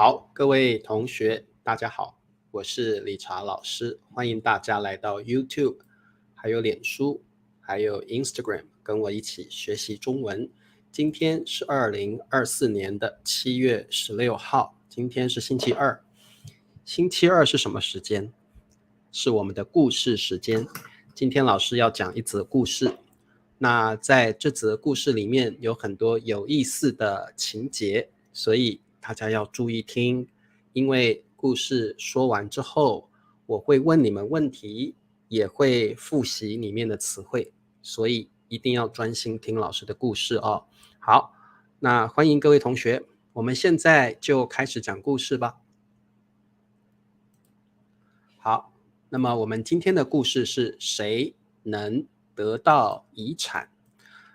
好，各位同学，大家好，我是理查老师，欢迎大家来到 YouTube， 还有脸书，还有 Instagram， 跟我一起学习中文。今天是2024年的7月16号，今天是星期二。星期二是什么时间？是我们的故事时间。今天老师要讲一则故事。那在这则故事里面有很多有意思的情节，所以大家要注意听，因为故事说完之后，我会问你们问题，也会复习里面的词汇，所以一定要专心听老师的故事哦。好，那欢迎各位同学，我们现在就开始讲故事吧。好，那么我们今天的故事是谁能得到遗产？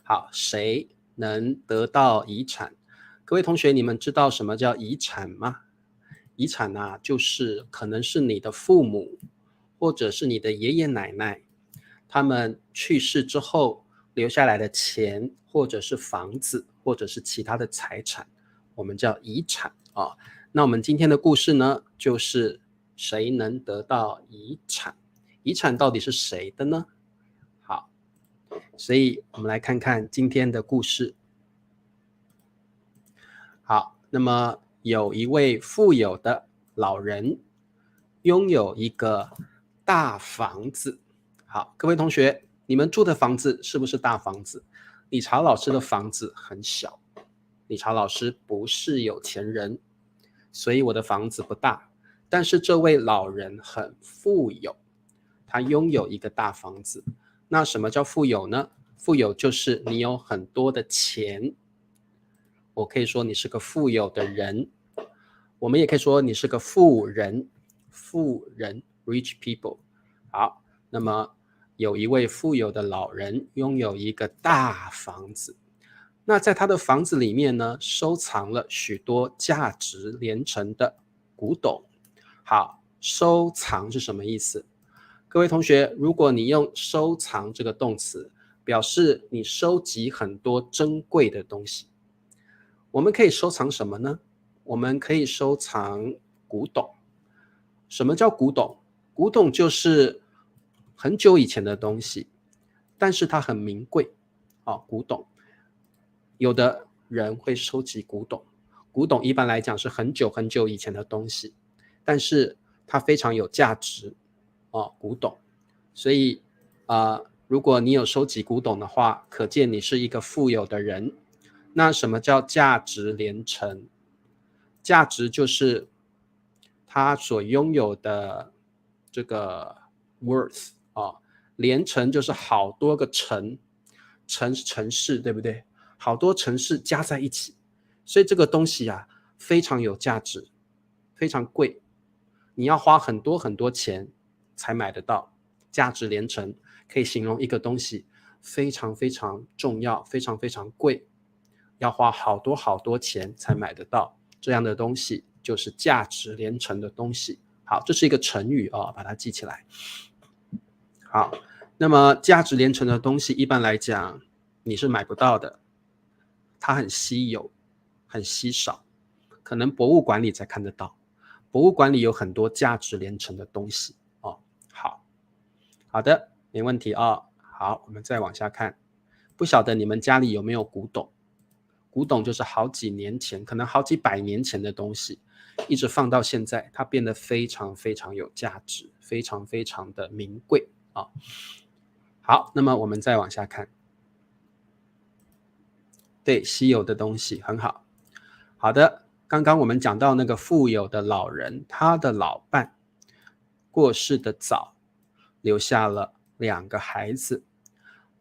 好，谁能得到遗产？各位同学，你们知道什么叫遗产吗？遗产啊，就是可能是你的父母，或者是你的爷爷奶奶，他们去世之后留下来的钱，或者是房子，或者是其他的财产，我们叫遗产啊。那我们今天的故事呢，就是谁能得到遗产？遗产到底是谁的呢？好，所以我们来看看今天的故事。好，那么有一位富有的老人，拥有一个大房子。好，各位同学，你们住的房子是不是大房子？理查老师的房子很小，理查老师不是有钱人，所以我的房子不大。但是这位老人很富有，他拥有一个大房子。那什么叫富有呢？富有就是你有很多的钱。我可以说你是个富有的人，我们也可以说你是个富人，富人 rich people。好，那么有一位富有的老人拥有一个大房子，那在他的房子里面呢，收藏了许多价值连城的古董。好，收藏是什么意思？各位同学，如果你用收藏这个动词，表示你收集很多珍贵的东西。我们可以收藏什么呢？我们可以收藏古董。什么叫古董？古董就是很久以前的东西，但是它很名贵。古董，有的人会收集古董。古董一般来讲是很久很久以前的东西，但是它非常有价值。古董，所以如果你有收集古董的话，可见你是一个富有的人。那什么叫价值连城？价值就是他所拥有的这个 worth 连城就是好多个城，城是城市，对不对？好多城市加在一起，所以这个东西啊非常有价值，非常贵，你要花很多很多钱才买得到。价值连城可以形容一个东西非常非常重要，非常非常贵，要花好多好多钱才买得到，这样的东西就是价值连城的东西。好，这是一个成语把它记起来。好，那么价值连城的东西一般来讲你是买不到的，它很稀有，很稀少，可能博物馆里才看得到。博物馆里有很多价值连城的东西好的，没问题好，我们再往下看。不晓得你们家里有没有古董？古董就是好几年前，可能好几百年前的东西，一直放到现在，它变得非常非常有价值，非常非常的名贵好，那么我们再往下看。对，稀有的东西，很好。好的，刚刚我们讲到那个富有的老人，他的老伴过世的早，留下了2个孩子。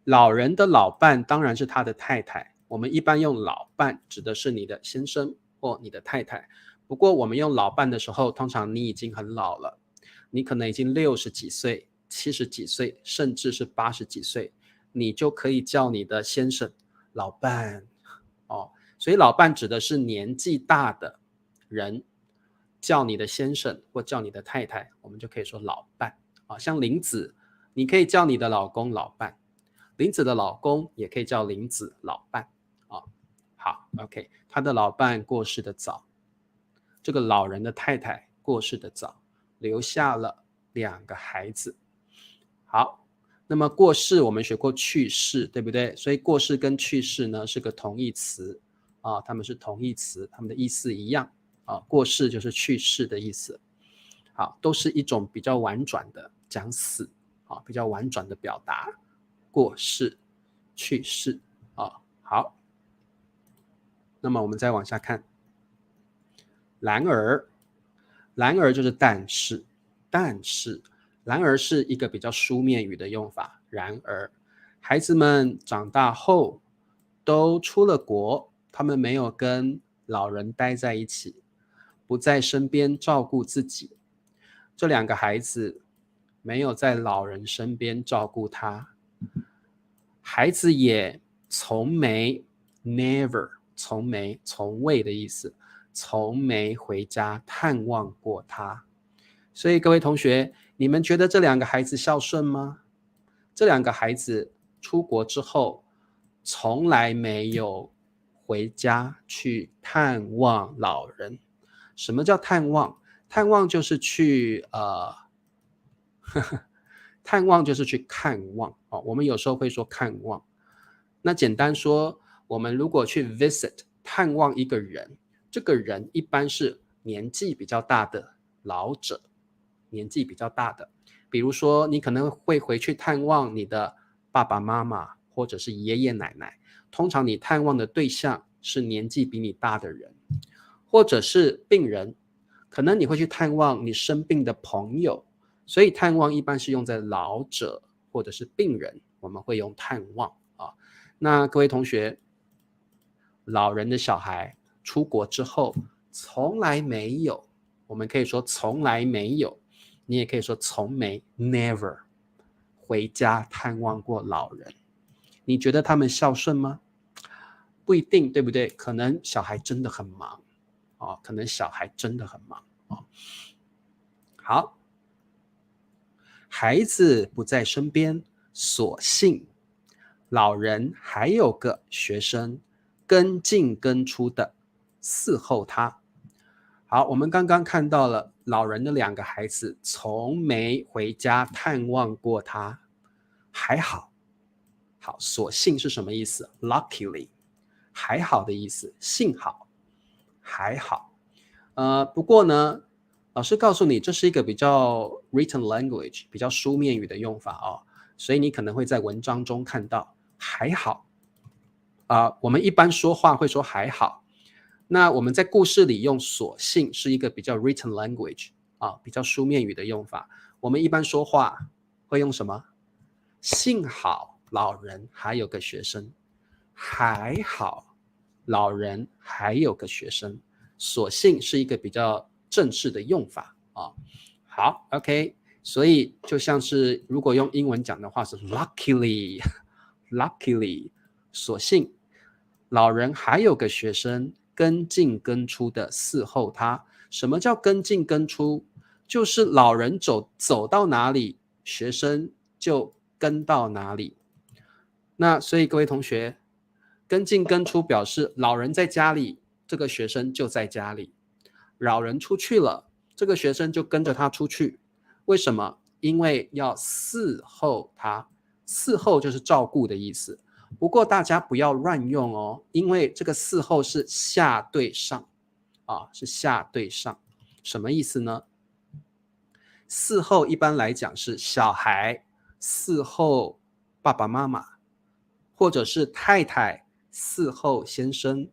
老人的老伴当然是他的太太，我们一般用老伴指的是你的先生或你的太太。不过我们用老伴的时候，通常你已经很老了，你可能已经60几岁、70几岁，甚至是80几岁，你就可以叫你的先生老伴所以老伴指的是年纪大的人，叫你的先生或叫你的太太，我们就可以说老伴像林子，你可以叫你的老公老伴，林子的老公也可以叫林子老伴好 OK， 他的老伴过世的早，这个老人的太太过世的早，留下了2个孩子。好，那么过世我们学过去世，对不对？所以过世跟去世呢是个同义词啊，它们是同义词，它们的意思一样啊。过世就是去世的意思。好，都是一种比较婉转的讲死啊，比较婉转的表达。过世、去世啊。好，那么我们再往下看。然而，然而就是但是，但是，然而是一个比较书面语的用法。然而，孩子们长大后都出了国，他们没有跟老人待在一起，不在身边照顾自己。这2个孩子没有在老人身边照顾他，孩子也从没 never 从未的意思，从没回家探望过他。所以各位同学，你们觉得这2个孩子孝顺吗？这2个孩子出国之后从来没有回家去探望老人。什么叫探望？探望就是去探望就是去看望哦，我们有时候会说看望。那简单说，我们如果去 visit 探望一个人，这个人一般是年纪比较大的老者，年纪比较大的。比如说，你可能会回去探望你的爸爸妈妈或者是爷爷奶奶，通常你探望的对象是年纪比你大的人，或者是病人，可能你会去探望你生病的朋友。所以探望一般是用在老者或者是病人，我们会用探望啊。那各位同学，老人的小孩出国之后从来没有，我们可以说从来没有，你也可以说从没 never 回家探望过老人。你觉得他们孝顺吗？不一定，对不对？可能小孩真的很忙啊，可能小孩真的很忙啊。好，孩子不在身边，所幸老人还有个学生跟进跟出的伺候他。好，我们刚刚看到了老人的2个孩子从没回家探望过他，还好。好，所幸是什么意思？ Luckily 还好的意思，幸好还好。不过呢，老师告诉你，这是一个比较 written language 比较书面语的用法哦，所以你可能会在文章中看到还好我们一般说话会说还好，那我们在故事里用所幸是一个比较 written language 比较书面语的用法。我们一般说话会用什么？幸好老人还有个学生，还好老人还有个学生。所幸是一个比较正式的用法好 ，OK， 所以就像是如果用英文讲的话是 luckily， luckily， 所幸老人还有个学生跟进跟出的伺候他。什么叫跟进跟出？就是老人走到哪里，学生就跟到哪里。那所以各位同学，跟进跟出表示老人在家里，这个学生就在家里；老人出去了，这个学生就跟着他出去。为什么？因为要伺候他，伺候就是照顾的意思。不过大家不要乱用哦，因为这个伺候是下对上是下对上。什么意思呢？伺候一般来讲是小孩伺候爸爸妈妈，或者是太太伺候先生，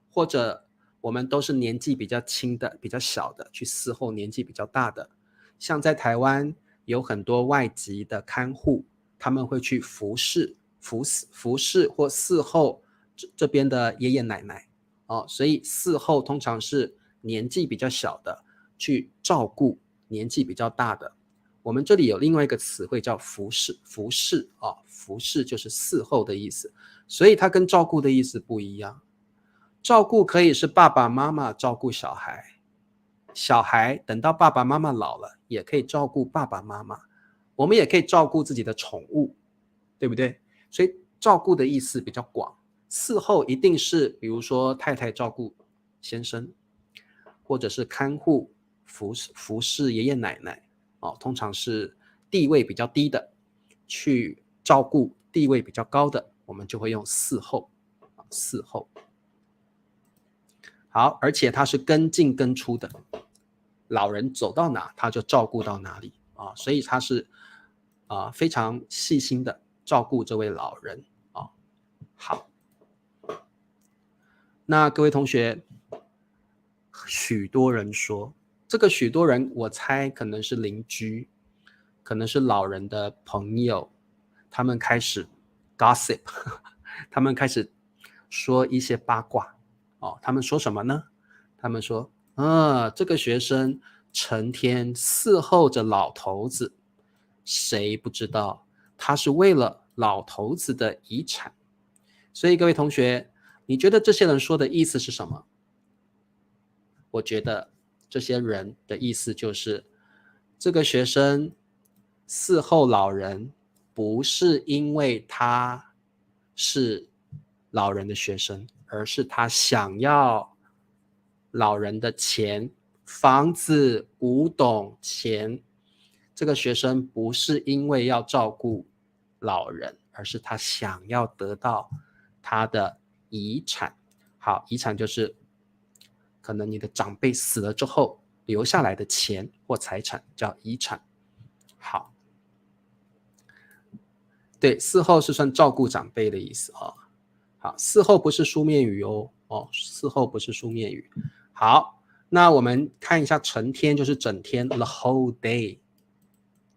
或者我们都是年纪比较轻的、比较小的去伺候年纪比较大的。像在台湾有很多外籍的看护，他们会去服侍或伺候这边的爷爷奶奶所以伺候通常是年纪比较小的去照顾年纪比较大的。我们这里有另外一个词汇叫服侍，服侍就是伺候的意思，所以它跟照顾的意思不一样。照顾可以是爸爸妈妈照顾小孩，小孩等到爸爸妈妈老了也可以照顾爸爸妈妈，我们也可以照顾自己的宠物，对不对？所以照顾的意思比较广，伺候一定是比如说太太照顾先生，或者是看护、服侍爷爷奶奶通常是地位比较低的，去照顾地位比较高的，我们就会用嗣后。嗣后。好，而且它是跟进跟出的，老人走到哪他就照顾到哪里所以他是非常细心的照顾这位老人好，那各位同学，许多人说，这个许多人我猜可能是邻居，可能是老人的朋友，他们开始 gossip 他们开始说一些八卦他们说什么呢？他们说这个学生成天伺候着老头子，谁不知道他是为了老头子的遗产。所以各位同学，你觉得这些人说的意思是什么？我觉得这些人的意思就是，这个学生伺候老人不是因为他是老人的学生，而是他想要老人的钱，房子、古董、钱。这个学生不是因为要照顾老人，而是他想要得到他的遗产。好，遗产就是可能你的长辈死了之后留下来的钱或财产，叫遗产。好，对，嗣后是算照顾长辈的意思好，嗣后不是书面语嗣后不是书面语。好，那我们看一下成天，就是整天 the whole day，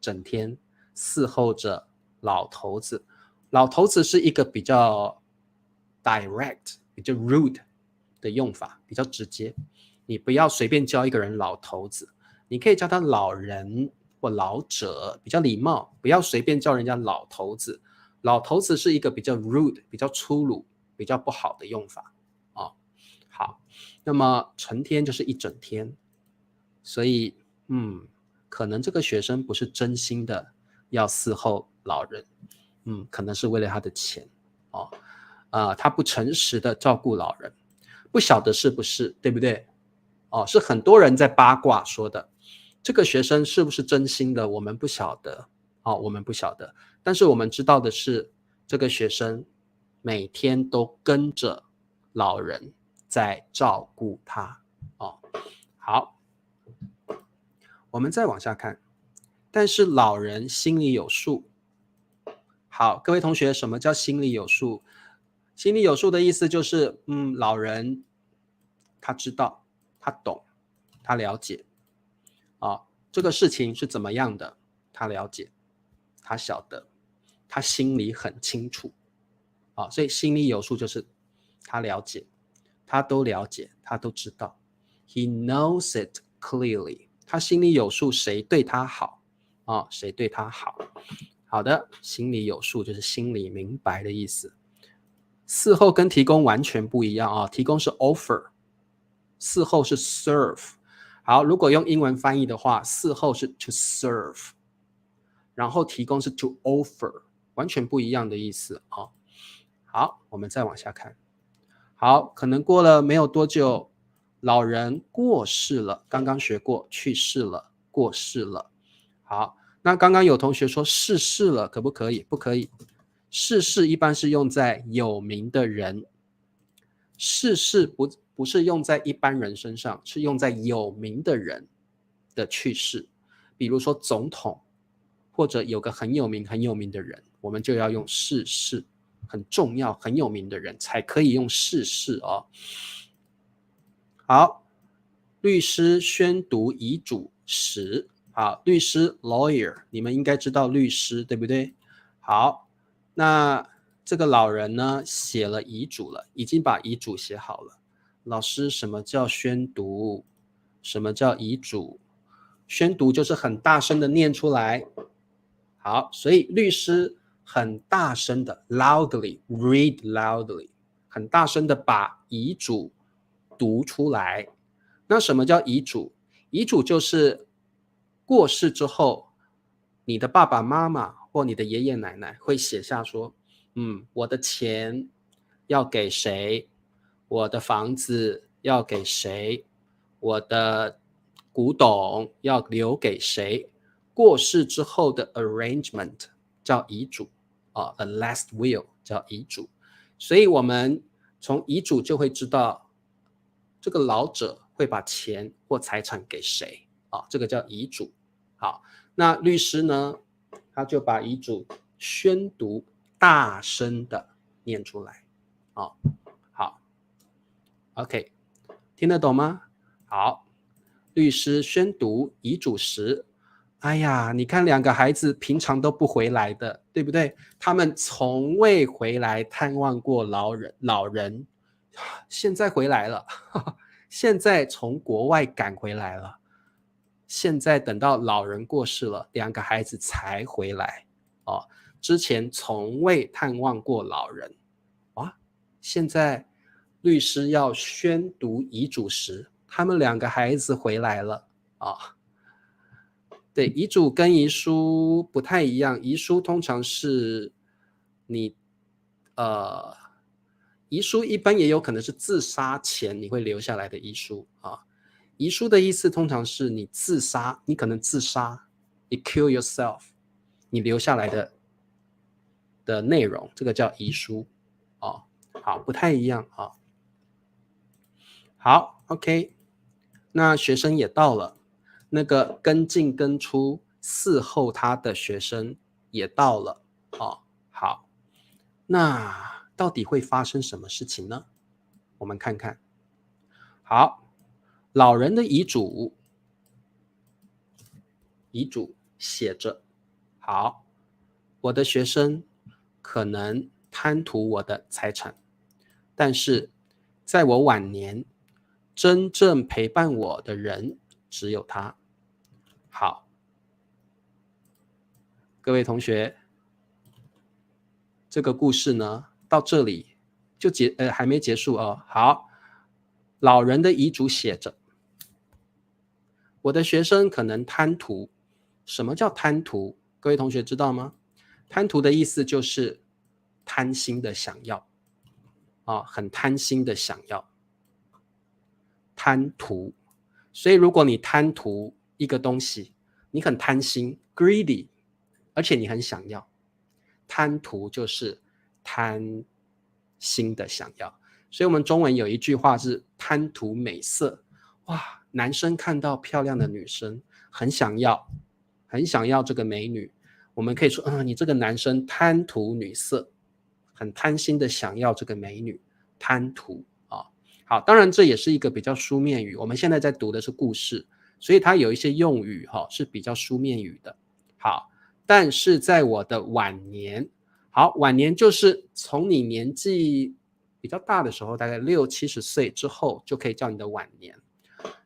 整天伺候着老头子。老头子是一个比较 direct 比较 rude 的用法，比较直接。你不要随便叫一个人老头子，你可以叫他老人或老者，比较礼貌，不要随便叫人家老头子。老头子是一个比较 rude 比较粗鲁比较不好的用法好，那么成天就是一整天，所以可能这个学生不是真心的要伺候老人，可能是为了他的钱他不诚实的照顾老人，不晓得是不是，对不对是很多人在八卦说的。这个学生是不是真心的，我们不晓得我们不晓得。但是我们知道的是，这个学生每天都跟着老人在照顾他好，我们再往下看。但是老人心里有数。好，各位同学，什么叫心里有数？心里有数的意思就是老人他知道，他懂，他了解这个事情是怎么样的，他了解，他晓得，他心里很清楚所以心里有数就是他了解，他都了解，他都知道。 He knows it clearly， 他心里有数谁对他好谁对他好。好的，心里有数就是心里明白的意思。嗣后跟提供完全不一样提供是 offer， 嗣后是 serve。 好，如果用英文翻译的话，嗣后是 to serve， 然后提供是 to offer， 完全不一样的意思好，我们再往下看。好，可能过了没有多久，老人过世了，刚刚学过去世了，过世了。好，那刚刚有同学说逝世了，可不可以？不可以。逝世一般是用在有名的人，逝世不是用在一般人身上，是用在有名的人的去世。比如说总统，或者有个很有名的人，我们就要用逝世，很重要很有名的人才可以用逝世好，律师宣读遗嘱时，好，律师 lawyer， 你们应该知道律师对不对？好，那这个老人呢写了遗嘱了，已经把遗嘱写好了。老师，什么叫宣读？什么叫遗嘱？宣读就是很大声的念出来。好，所以律师很大声的 loudly read loudly， 很大声的把遗嘱读出来。那什么叫遗嘱？遗嘱就是过世之后，你的爸爸妈妈或你的爷爷奶奶会写下说，我的钱要给谁，我的房子要给谁，我的古董要留给谁，过世之后的 arrangement 叫遗嘱，a last will 叫遗嘱。所以我们从遗嘱就会知道这个老者会把钱或财产给谁，这个叫遗嘱。好，那律师呢，他就把遗嘱宣读，大声的念出来。好 OK， 听得懂吗？好，律师宣读遗嘱时，哎呀，你看两个孩子平常都不回来的，对不对？他们从未回来探望过老人，现在回来了，现在从国外赶回来了，现在等到老人过世了，两个孩子才回来。之前从未探望过老人。现在律师要宣读遗嘱时，他们两个孩子回来了。对，遗嘱跟遗书不太一样，遗书通常是你遗书一般也有可能是自杀前你会留下来的遗书。遗书的意思通常是你自杀，你可能自杀，你 kill yourself， 你留下来的内容，这个叫遗书。好，不太一样。好 OK， 那学生也到了，那个跟进跟出伺候他的学生也到了。好，那到底会发生什么事情呢？我们看看。好，老人的遗嘱写着，好，我的学生可能贪图我的财产，但是在我晚年，真正陪伴我的人只有他。好，各位同学，这个故事呢，到这里就还没结束哦。好，老人的遗嘱写着，我的学生可能贪图。什么叫贪图？各位同学知道吗？贪图的意思就是贪心的想要，很贪心的想要，贪图。所以如果你贪图一个东西，你很贪心 greedy， 而且你很想要，贪图就是贪心的想要。所以我们中文有一句话是贪图美色。哇，男生看到漂亮的女生很想要这个美女，我们可以说，你这个男生贪图女色，很贪心的想要这个美女，贪图。好，当然这也是一个比较书面语，我们现在在读的是故事，所以它有一些用语是比较书面语的。好，但是在我的晚年，好，晚年就是从你年纪比较大的时候，大概60、70岁之后就可以叫你的晚年。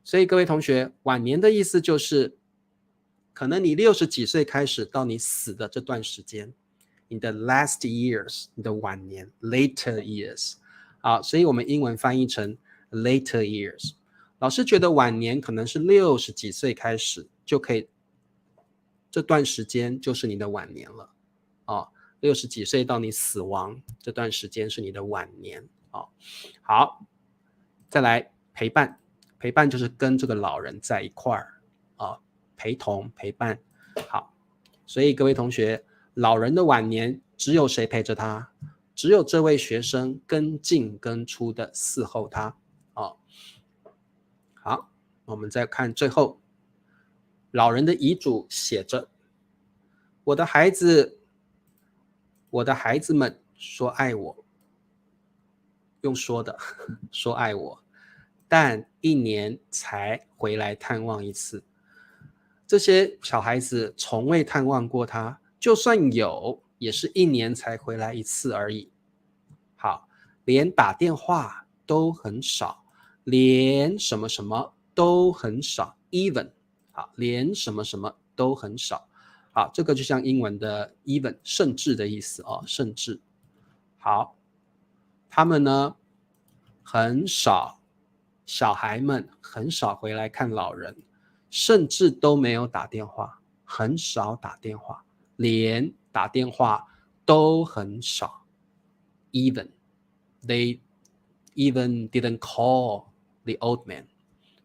所以各位同学，晚年的意思就是可能你60几岁开始到你死的这段时间，你的 last years， 你的晚年 later years。所以我们英文翻译成 later years。老师觉得晚年可能是60几岁开始就可以，这段时间就是你的晚年了。60几岁到你死亡这段时间是你的晚年。好，再来陪伴。陪伴就是跟这个老人在一块儿，陪同陪伴。好，所以各位同学，老人的晚年只有谁陪着他？只有这位学生跟进跟出的伺候他。好，我们再看最后，老人的遗嘱写着，我的孩子们说爱我，用说的说爱我，但1年才回来探望一次。这些小孩子从未探望过他，就算有，也是1年才回来一次而已。好，连打电话都很少，连什么什么都很少 even。 好，连什么什么都很少。好，这个就像英文的 even 甚至的意思，甚至。好，他们呢很少，小孩们很少回来看老人，甚至都没有打电话，很少打电话，连打电话都很少。Even they even didn't call the old man。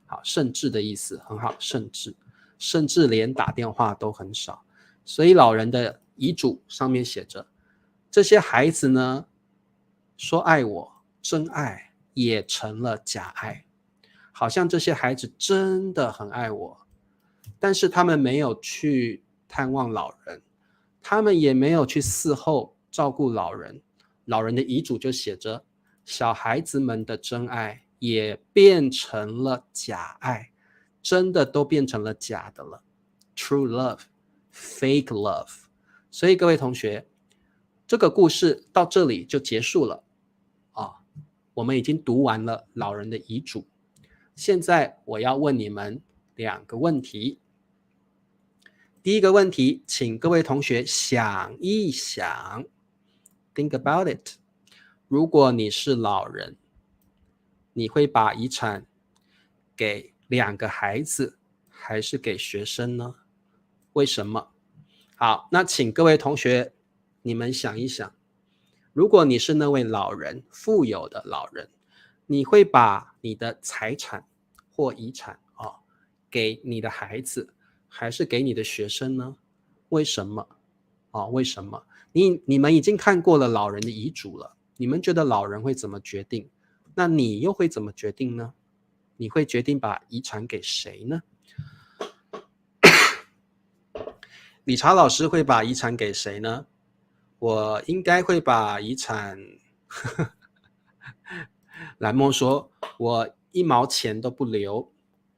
好，甚至的意思很好，甚至连打电话都很少。所以老人的遗嘱上面写着，这些孩子呢，说爱我，真爱也成了假爱，好像这些孩子真的很爱我，但是他们没有去探望老人，他们也没有去伺候照顾老人。老人的遗嘱就写着，小孩子们的真爱也变成了假爱，真的都变成了假的了。True love, fake love。所以各位同学，这个故事到这里就结束了啊。我们已经读完了老人的遗嘱，现在我要问你们2个问题。第一个问题，请各位同学想一想 ，think about it。如果你是老人，你会把遗产给2个孩子，还是给学生呢？为什么？好，那请各位同学，你们想一想，如果你是那位老人，富有的老人，你会把你的财产或遗产给你的孩子，还是给你的学生呢？为什么？为什么？你们已经看过了老人的遗嘱了，你们觉得老人会怎么决定？那你又会怎么决定呢？你会决定把遗产给谁呢？理查老师会把遗产给谁呢？我应该会把遗产蓝墨说，我1毛钱都不留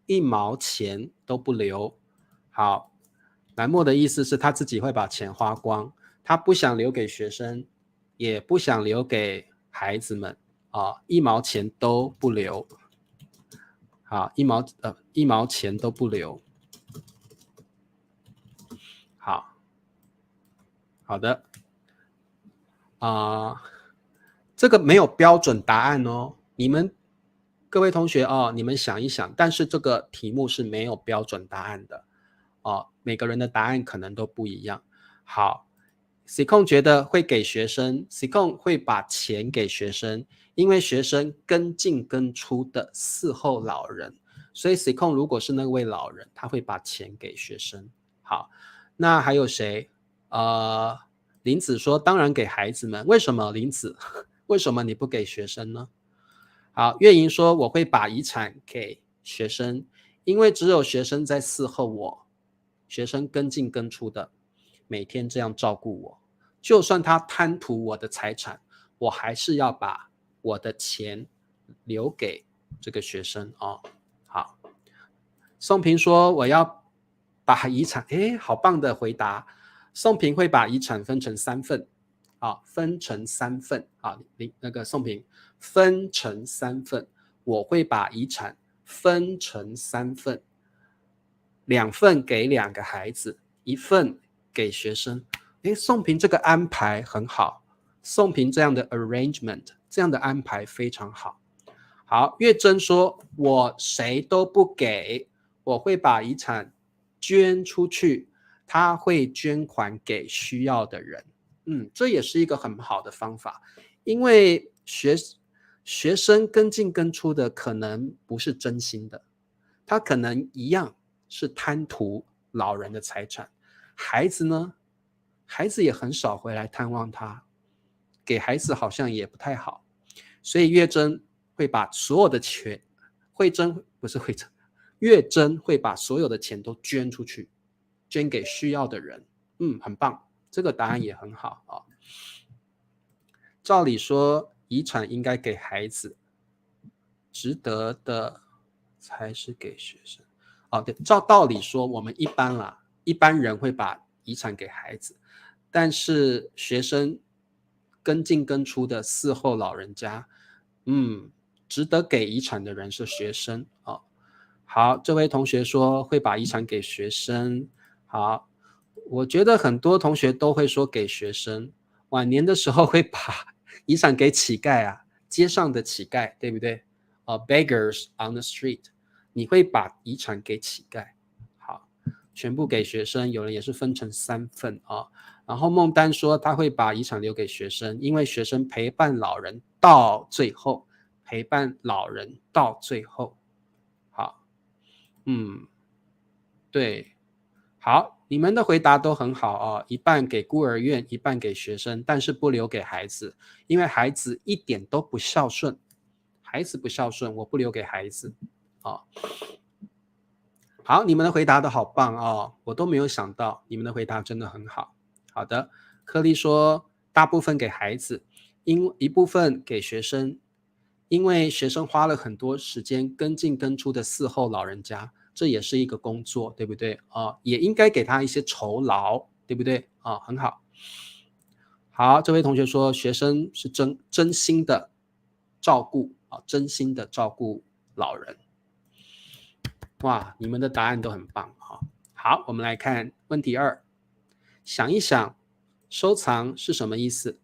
，1毛钱都不留。好，蓝墨的意思是他自己会把钱花光，他不想留给学生，也不想留给孩子们，1毛钱都不留。好，1毛钱都不留。好的这个没有标准答案哦，你们各位同学你们想一想，但是这个题目是没有标准答案的每个人的答案可能都不一样。好 C 控觉得会给学生 ，C 控会把钱给学生，因为学生跟进跟出的伺候老人，所以 C 控如果是那位老人，他会把钱给学生。好，那还有谁？林子说当然给孩子们，为什么林子？为什么你不给学生呢？好，月莹说我会把遗产给学生，因为只有学生在伺候我，学生跟进跟出的，每天这样照顾我，就算他贪图我的财产，我还是要把我的钱留给这个学生好，宋平说我要把遗产，好棒的回答。宋平会把遗产分成3份分成3份那个宋平分成3份，我会把遗产分成3份，2份给2个孩子，1份给学生。宋平这个安排很好，宋平这样的 arrangement 这样的安排非常好。好，月珍说我谁都不给，我会把遗产捐出去，他会捐款给需要的人。这也是一个很好的方法，因为学生跟进跟出的可能不是真心的，他可能一样是贪图老人的财产。孩子呢，孩子也很少回来探望他，给孩子好像也不太好，所以月珍会把所有的钱，月珍会把所有的钱都捐出去，捐给需要的人。很棒，这个答案也很好照理说遗产应该给孩子，值得的才是给学生。对，照道理说我们一般人会把遗产给孩子，但是学生跟进跟出的伺候老人家，值得给遗产的人是学生好，这位同学说会把遗产给学生。好，我觉得很多同学都会说给学生，晚年的时候会把遗产给乞丐街上的乞丐，对不对？Beggars on the street， 你会把遗产给乞丐。好，全部给学生，有人也是分成3份然后孟丹说他会把遗产留给学生，因为学生陪伴老人到最后，陪伴老人到最后。好，对，好，你们的回答都很好哦，一半给孤儿院，一半给学生，但是不留给孩子，因为孩子一点都不孝顺，孩子不孝顺，我不留给孩子。哦，好，你们的回答都好棒哦，我都没有想到，你们的回答真的很好。好的，柯丽说，大部分给孩子，一部分给学生，因为学生花了很多时间跟进跟出的伺候老人家，这也是一个工作，对不对啊？也应该给他一些酬劳，对不对啊？很好。好，这位同学说，学生是真心的照顾啊，真心的照顾老人。哇，你们的答案都很棒哈。好，我们来看问题2，想一想，收藏是什么意思？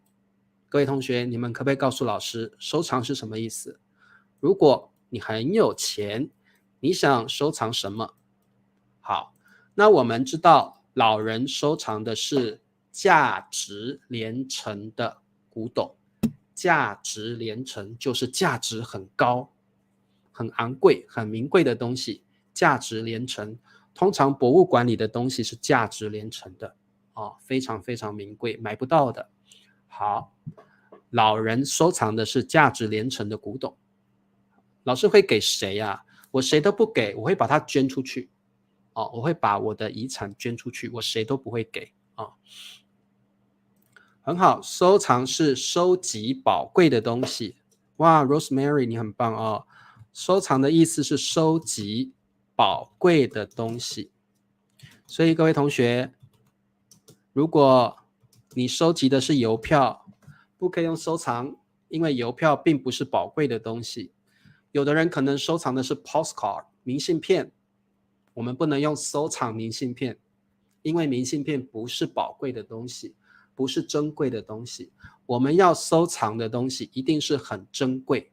各位同学，你们可不可以告诉老师，收藏是什么意思？如果你很有钱，你想收藏什么？好，那我们知道老人收藏的是价值连城的古董，价值连城就是价值很高、很昂贵、很名贵的东西，价值连城。通常博物馆里的东西是价值连城的，非常非常名贵，买不到的。好，老人收藏的是价值连城的古董，老师会给谁呀？我谁都不给，我会把它捐出去。我会把我的遗产捐出去，我谁都不会给啊。很好，收藏是收集宝贵的东西。哇 ，Rosemary 你很棒哦。收藏的意思是收集宝贵的东西。所以各位同学，如果你收集的是邮票，不可以用收藏，因为邮票并不是宝贵的东西。有的人可能收藏的是 postcard 明信片，我们不能用收藏明信片，因为明信片不是宝贵的东西，不是珍贵的东西。我们要收藏的东西一定是很珍贵、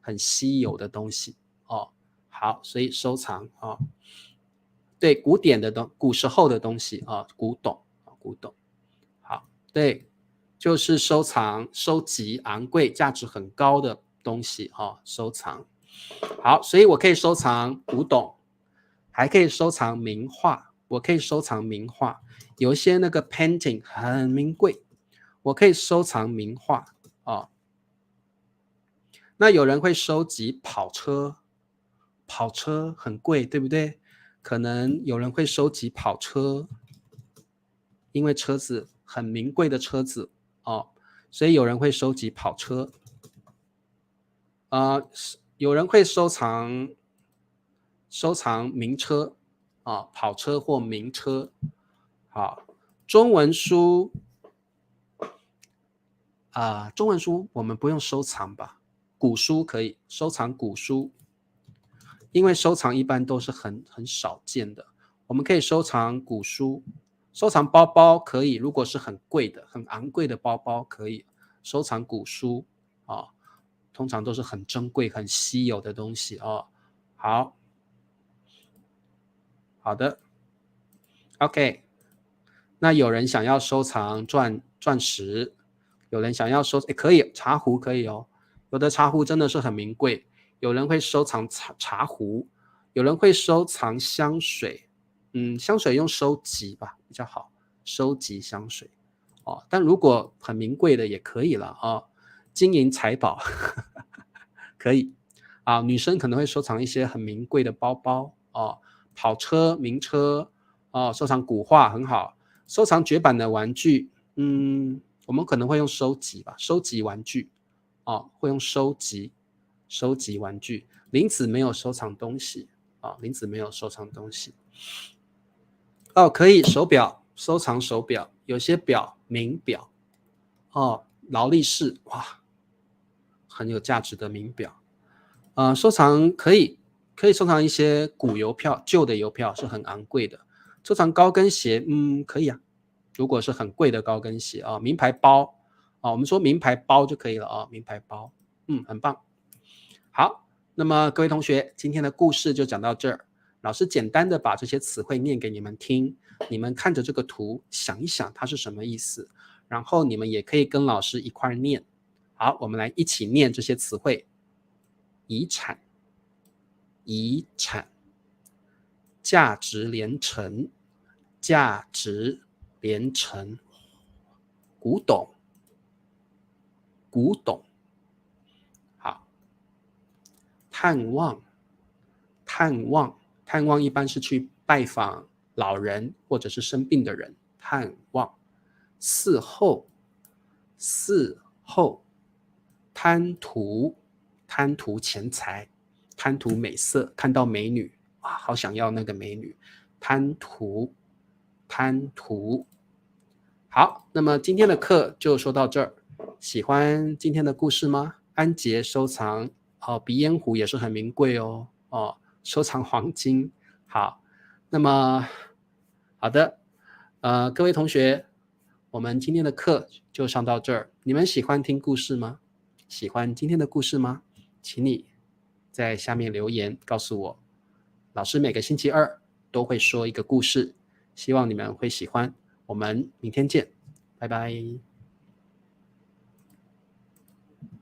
很稀有的东西哦。好，所以收藏哦，对，古时候的东西啊，古董。好，对，就是收藏、收集昂贵、价值很高的东西收藏。好，所以我可以收藏古董，还可以收藏名画。我可以收藏名画，有一些那个 painting 很名贵，我可以收藏名画那有人会收集跑车，跑车很贵，对不对？可能有人会收集跑车，因为车子很名贵的车子所以有人会收集跑车。有人会收藏名车跑车或名车。好，中文书中文书我们不用收藏吧？古书可以收藏古书，因为收藏一般都是很少见的。我们可以收藏古书，收藏包包可以，如果是很贵的、很昂贵的包包可以收藏古书通常都是很珍贵、很稀有的东西好的 ，OK。那有人想要收藏钻石，有人想要可以茶壶可以哦，有的茶壶真的是很名贵，有人会收藏茶壶，有人会收藏香水，香水用收集吧比较好，收集香水但如果很名贵的也可以了金银财宝可以女生可能会收藏一些很名贵的包包跑车、名车收藏古画很好，收藏绝版的玩具，我们可能会用收集吧，收集玩具会用收集玩具。林子没有收藏东西林子没有收藏东西可以手表，收藏手表，有些表名表劳力士哇，很有价值的名表收藏可以收藏一些古邮票，旧的邮票是很昂贵的。收藏高跟鞋，可以如果是很贵的高跟鞋名牌包我们说名牌包就可以了名牌包，很棒。好，那么各位同学，今天的故事就讲到这儿。老师简单的把这些词汇念给你们听，你们看着这个图想一想它是什么意思，然后你们也可以跟老师一块念。好，我们来一起念这些词汇：遗产、遗产、价值连城，价值连城，古董，古董。好，探望，探望，探望一般是去拜访老人或者是生病的人，探望。伺候，伺候，贪图，贪图钱财，贪图美色，看到美女，哇，好想要那个美女，贪图，贪图。好，那么今天的课就说到这儿。喜欢今天的故事吗？安杰收藏鼻烟壶也是很名贵哦，收藏黄金。好，那么好的，各位同学，我们今天的课就上到这儿。你们喜欢听故事吗？喜欢今天的故事吗？请你在下面留言告诉我。老师每个星期二都会说一个故事，希望你们会喜欢。我们明天见，拜拜。